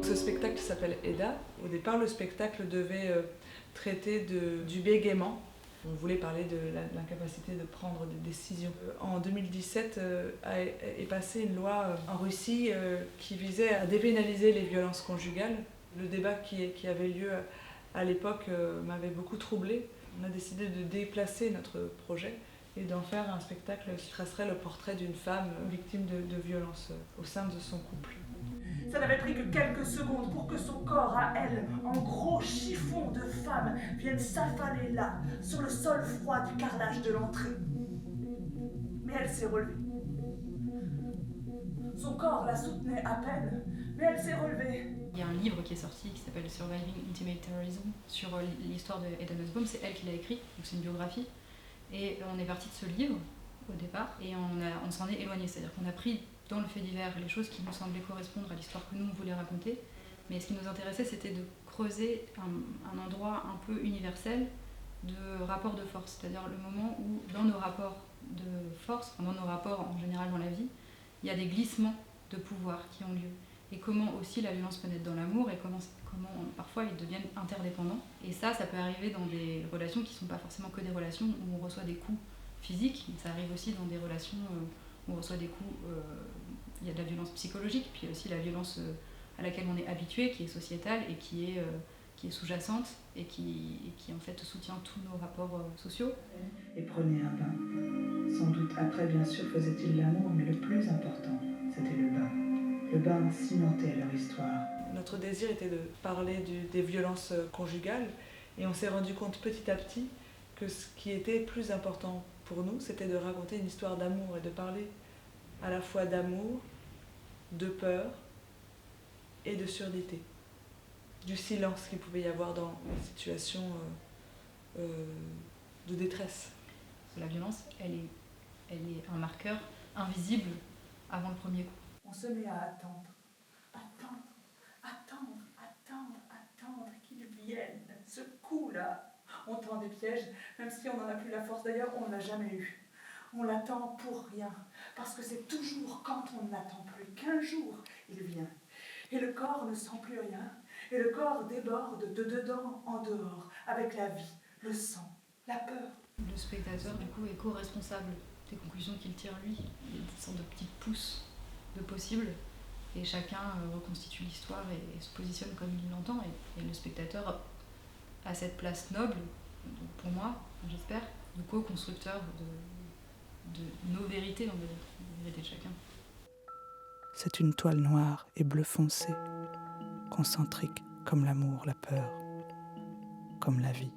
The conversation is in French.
ce spectacle s'appelle Eda. Au départ, le spectacle devait traiter du bégaiement. On voulait parler de l'incapacité de prendre des décisions. En 2017 est passée une loi en Russie qui visait à dépénaliser les violences conjugales. Le débat qui avait lieu à l'époque m'avait beaucoup troublée. On a décidé de déplacer notre projet et d'en faire un spectacle qui tracerait le portrait d'une femme victime de violences au sein de son couple. Ça n'avait pris que quelques secondes pour que son corps à elle, en gros chiffon de femme, vienne s'affaler là, sur le sol froid du carrelage de l'entrée. Mais elle s'est relevée. Son corps la soutenait à peine, mais elle s'est relevée. Il y a un livre qui est sorti qui s'appelle Surviving Intimate Terrorism sur l'histoire de Eda Nussbaum. C'est elle qui l'a écrit, donc c'est une biographie. Et on est parti de ce livre au départ et on s'en est éloigné. C'est-à-dire qu'on a pris dans le fait divers les choses qui nous semblaient correspondre à l'histoire que nous on voulait raconter. Mais ce qui nous intéressait, c'était de creuser un endroit un peu universel de rapport de force. C'est-à-dire le moment où, dans nos rapports de force, dans nos rapports en général dans la vie, il y a des glissements de pouvoir qui ont lieu. Et comment aussi la violence peut naître dans l'amour et comment parfois ils deviennent interdépendants. Et ça peut arriver dans des relations qui ne sont pas forcément que des relations où on reçoit des coups physiques, mais ça arrive aussi dans des relations où on reçoit des coups, il y a de la violence psychologique, puis il y a aussi la violence à laquelle on est habitué, qui est sociétale et qui est sous-jacente et qui en fait soutient tous nos rapports sociaux. Et prenez un bain. Sans doute après, bien sûr, faisait-il l'amour, mais le plus important, c'était le bain. Le bain cimentait leur histoire. Notre désir était de parler des violences conjugales et on s'est rendu compte petit à petit que ce qui était plus important pour nous, c'était de raconter une histoire d'amour et de parler à la fois d'amour, de peur et de surdité. Du silence qu'il pouvait y avoir dans une situation de détresse. La violence, elle est un marqueur invisible avant le premier coup. On se met à attendre qu'ils viennent. Ce coup-là, on tend des pièges, même si on n'en a plus la force. D'ailleurs, on ne l'a jamais eu. On l'attend pour rien, parce que c'est toujours quand on n'attend plus qu'un jour, il vient. Et le corps ne sent plus rien, et le corps déborde de dedans en dehors, avec la vie, le sang, la peur. Le spectateur, du coup, est co-responsable des conclusions qu'il tire lui. Il y a une sorte de petites pousses de possible, et chacun reconstitue l'histoire et se positionne comme il l'entend. Et le spectateur a cette place noble, pour moi, j'espère, de co-constructeur de nos vérités, donc des vérités de chacun. C'est une toile noire et bleu foncé, concentrique comme l'amour, la peur, comme la vie.